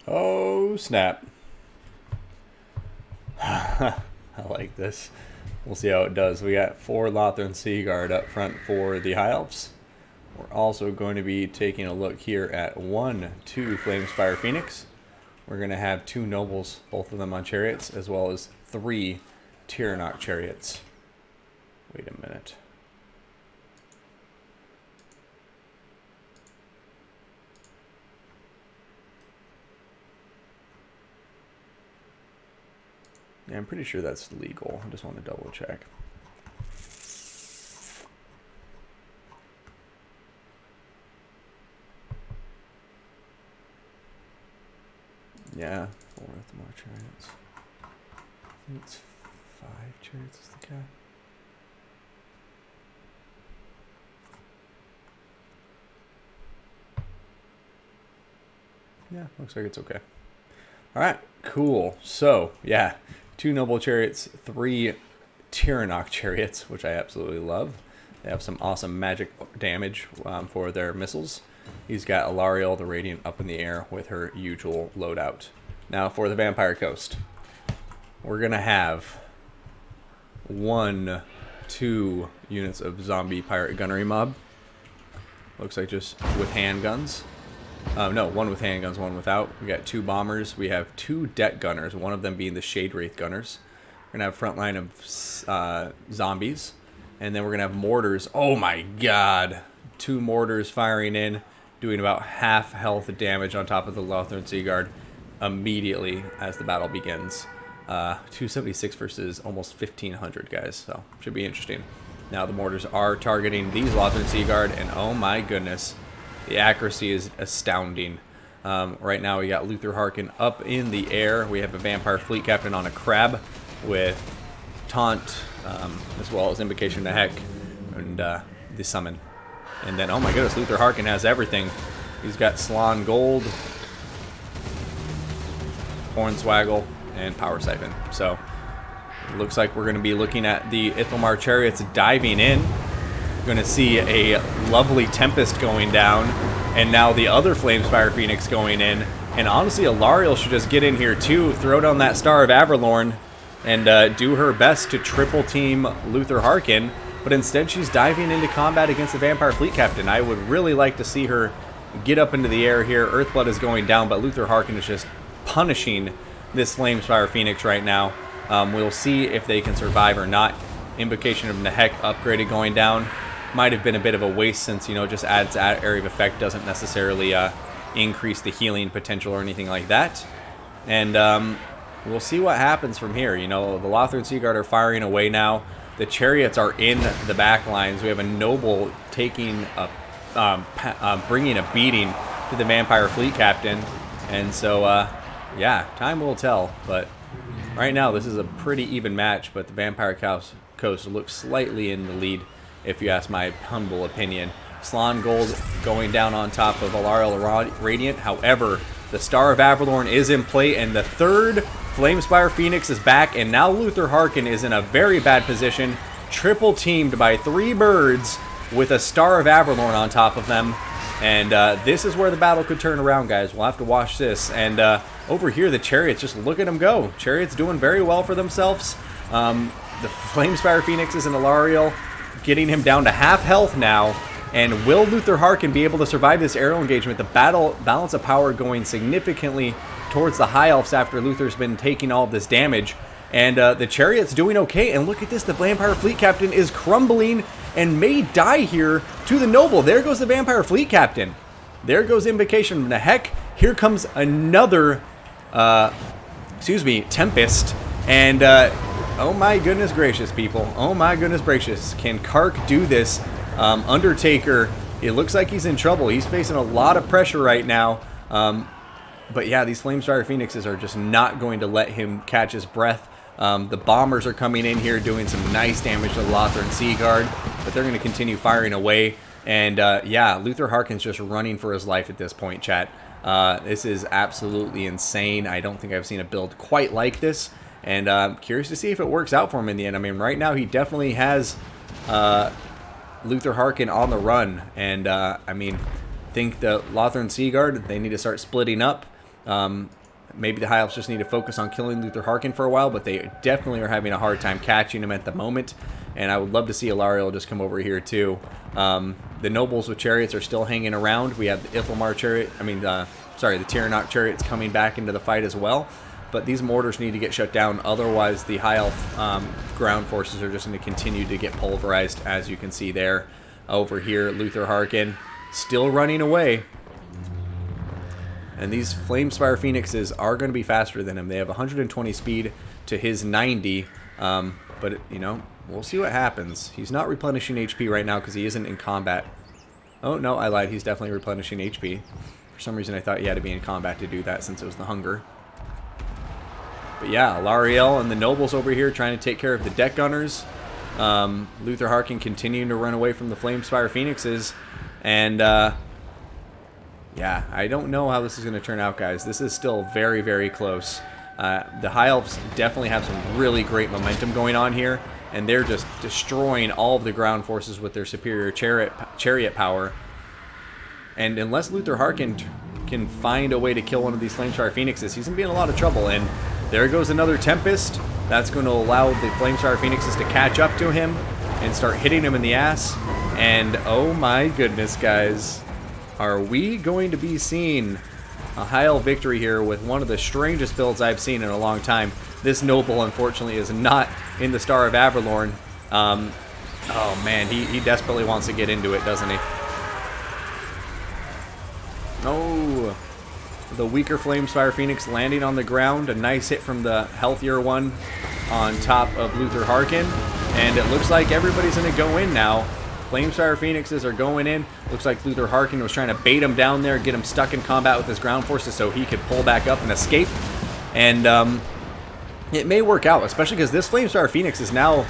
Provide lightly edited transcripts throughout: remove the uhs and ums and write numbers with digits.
Oh, snap. I like this. We'll see how it does. We got 4 Lothran Seaguard up front for the High Elves. We're also going to be taking a look here at 1, 2 Flamespire Phoenix. We're going to have 2 Nobles, both of them on chariots, as well as 3 Tyrannok chariots. Wait a minute. Yeah, I'm pretty sure that's legal. I just want to double check. Yeah, 4 more chariots. I think it's 5 chariots is the cap. Yeah, looks like it's okay. All right, cool. So, yeah, 2 noble chariots, 3 Tyrannok chariots, which I absolutely love. They have some awesome magic damage for their missiles. He's got Alariel the Radiant up in the air with her usual loadout. Now for the Vampire Coast, we're going to have 1, 2 units of zombie pirate gunnery mob. Looks like just with handguns. No, 1 with handguns, 1 without. We got 2 bombers. We have 2 deck gunners, one of them being the Shade Wraith gunners. We're going to have front line of zombies. And then we're going to have mortars. Oh my god. 2 mortars firing in, doing about half health damage on top of the Lothran Seaguard immediately as the battle begins. 276 versus almost 1,500, guys. So, should be interesting. Now, the mortars are targeting these Lothran Seaguard, and oh my goodness. The accuracy is astounding. Right now we got Luther Harkin up in the air. We have a Vampire Fleet Captain on a crab with Taunt, as well as Invocation to Heck and the Summon. And then, oh my goodness, Luther Harkin has everything. He's got Slan Gold, Hornswaggle, and Power Siphon. So, it looks like we're going to be looking at the Ithelmar Chariots diving in. Going to see a lovely Tempest going down, and now the other Flamespire Phoenix going in. And honestly, Alariel should just get in here too, throw down that Star of Averlorn, and do her best to triple team Luther Harkin. But instead, she's diving into combat against the Vampire Fleet Captain. I would really like to see her get up into the air here. Earthblood is going down, but Luther Harkin is just punishing this Flamespire Phoenix right now. We'll see if they can survive or not. Invocation of Nehek upgraded going down. Might have been a bit of a waste since, you know, just adds area of effect, doesn't necessarily increase the healing potential or anything like that. And we'll see what happens from here. You know, the Lothran Seaguard are firing away now. The chariots are in the back lines. We have a noble taking bringing a beating to the Vampire Fleet Captain. And so, yeah, time will tell. But right now, this is a pretty even match. But the Vampire Coast looks slightly in the lead, if you ask my humble opinion. Slan Gold going down on top of Alariel Radiant. However, the Star of Averlorn is in play, and the 3rd Flamespire Phoenix is back, and now Luther Harkin is in a very bad position, triple teamed by 3 birds with a Star of Averlorn on top of them. And this is where the battle could turn around, guys. We'll have to watch this. And over here, the Chariots, just look at them go. Chariots doing very well for themselves. The Flamespire Phoenixes and Alariel getting him down to half health now. And will Luther Harkin be able to survive this aerial engagement? The balance of power going significantly towards the High Elves after Luther's been taking all of this damage. And the Chariot's doing okay. And look at this, the Vampire Fleet Captain is crumbling and may die here to the Noble. There goes the Vampire Fleet Captain. There goes Invocation of Nehek. Here comes another, Tempest. And oh my goodness gracious, people. Oh my goodness gracious. Can Kark do this? Undertaker, it looks like he's in trouble. He's facing a lot of pressure right now. But yeah, these Flamespire Phoenixes are just not going to let him catch his breath. The bombers are coming in here doing some nice damage to the Lothran Seaguard, but they're going to continue firing away. And yeah, Luther Harkin's just running for his life at this point, chat. This is absolutely insane. I don't think I've seen a build quite like this. And I'm curious to see if it works out for him in the end. I mean, right now he definitely has Luther Harkin on the run. And I mean, think the Lothran Seaguard, they need to start splitting up. Maybe the High Elves just need to focus on killing Luther Harkin for a while, but they definitely are having a hard time catching him at the moment. And I would love to see Alariel just come over here too. The nobles with chariots are still hanging around. We have the Ithilmar chariot, the Tyrannok chariots coming back into the fight as well. But these mortars need to get shut down, otherwise the High Elf ground forces are just going to continue to get pulverized, as you can see there. Over here, Luther Harkin still running away. And these Flamespire Phoenixes are going to be faster than him. They have 120 speed to his 90. But, we'll see what happens. He's not replenishing HP right now because he isn't in combat. Oh, no, I lied. He's definitely replenishing HP. For some reason, I thought he had to be in combat to do that since it was the hunger. But yeah, Alariel and the nobles over here trying to take care of the deck gunners. Luther Harkin continuing to run away from the Flamespire Phoenixes. And, yeah, I don't know how this is going to turn out, guys. This is still very, very close. The High Elves definitely have some really great momentum going on here, and they're just destroying all of the ground forces with their superior chariot power. And unless Luther Harkin can find a way to kill one of these Flamespire Phoenixes, he's going to be in a lot of trouble. And there goes another Tempest. That's going to allow the Flamespire Phoenixes to catch up to him and start hitting him in the ass. And oh my goodness, guys. Are we going to be seeing a High Elf victory here with one of the strangest builds I've seen in a long time? This noble, unfortunately, is not in the Star of Averlorn. Oh, man, he desperately wants to get into it, doesn't he? Oh, the weaker Flamespire Phoenix landing on the ground. A nice hit from the healthier one on top of Luther Harkin. And it looks like everybody's going to go in now. Flamespire Phoenixes are going in. Looks like Luther Harkin was trying to bait him down there, get him stuck in combat with his ground forces so he could pull back up and escape. And it may work out, especially because this Flamespire Phoenix is now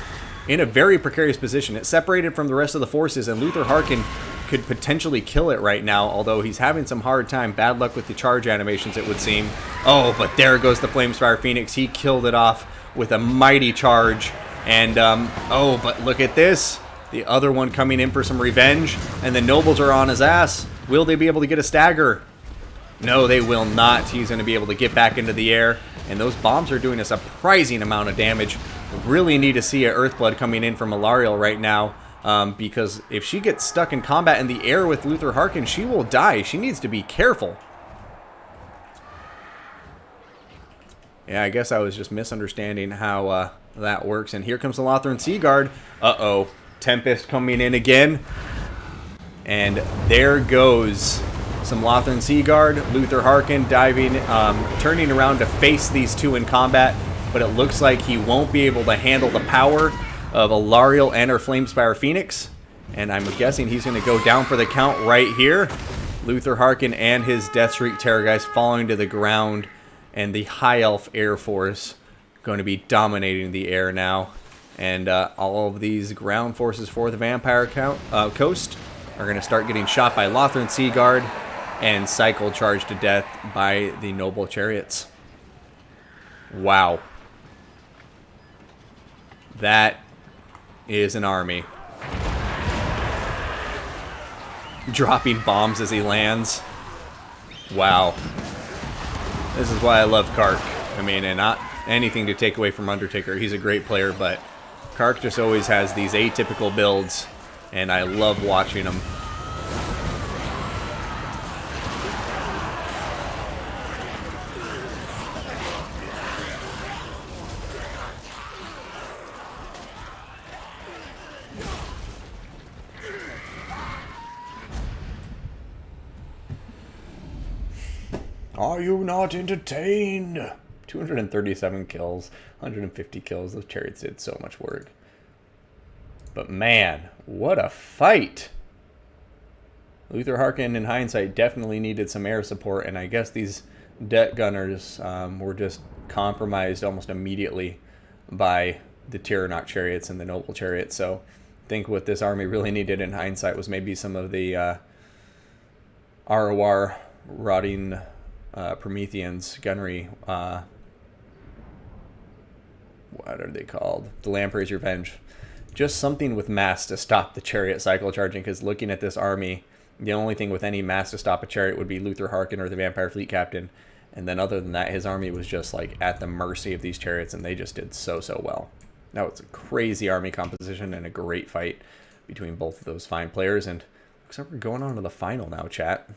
in a very precarious position. It's separated from the rest of the forces, and Luther Harkin could potentially kill it right now, although he's having some hard time. Bad luck with the charge animations, it would seem. Oh, but there goes the Flamespire Phoenix. He killed it off with a mighty charge. And, oh, but look at this. The other one coming in for some revenge, and the nobles are on his ass. Will they be able to get a stagger? No, they will not. He's going to be able to get back into the air, and those bombs are doing a surprising amount of damage. Really need to see an Earthblood coming in from Alariel right now, because if she gets stuck in combat in the air with Luther Harkin, she will die. She needs to be careful. Yeah, I guess I was just misunderstanding how that works. And here comes the Lothran Seaguard. Uh-oh. Tempest coming in again. And there goes some Lothran Seaguard. Luther Harkin diving, turning around to face these two in combat. But it looks like he won't be able to handle the power of Alariel and her Flamespire Phoenix. And I'm guessing he's going to go down for the count right here. Luther Harkin and his Deathshriek Terrorgeist falling to the ground. And the High Elf Air Force going to be dominating the air now. And all of these ground forces for the Vampire Coast are going to start getting shot by Lothran Seaguard and cycle charged to death by the Noble Chariots. Wow. That is an army. Dropping bombs as he lands. Wow. This is why I love Kark. I mean, and not anything to take away from Undertaker. He's a great player, but Kark just always has these atypical builds, and I love watching them. Are you not entertained? 237 kills, 150 kills. Those chariots did so much work. But man, what a fight! Luther Harkin, in hindsight, definitely needed some air support, and I guess these deck gunners were just compromised almost immediately by the Tyrannok chariots and the Noble chariots. So I think what this army really needed in hindsight was maybe some of the ROR rotting Prometheans gunnery. What are they called? The Lamprey's Revenge. Just something with mass to stop the chariot cycle charging, because looking at this army, the only thing with any mass to stop a chariot would be Luther Harkin or the Vampire Fleet Captain. And then other than that, his army was just like at the mercy of these chariots, and they just did so well. Now it's a crazy army composition and a great fight between both of those fine players, and looks like we're going on to the final now, chat.